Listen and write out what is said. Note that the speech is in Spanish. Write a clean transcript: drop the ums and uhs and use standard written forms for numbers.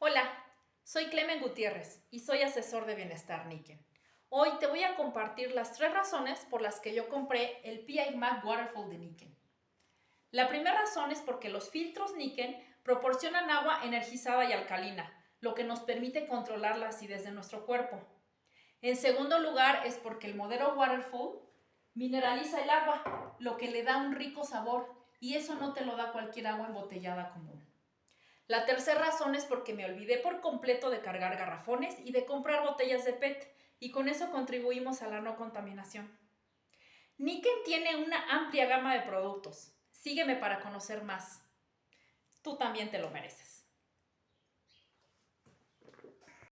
Hola, soy Clemen Gutiérrez y soy asesor de bienestar Niken. Hoy te voy a compartir las 3 razones por las que yo compré el PI Mac Waterfall de Niken. La primera razón es porque los filtros Niken proporcionan agua energizada y alcalina, lo que nos permite controlar la acidez de nuestro cuerpo. En segundo lugar es porque el modelo Waterfall mineraliza el agua, lo que le da un rico sabor, y eso no te lo da cualquier agua embotellada común. La tercera razón es porque me olvidé por completo de cargar garrafones y de comprar botellas de PET, y con eso contribuimos a la no contaminación. Niken tiene una amplia gama de productos. Sígueme para conocer más. Tú también te lo mereces.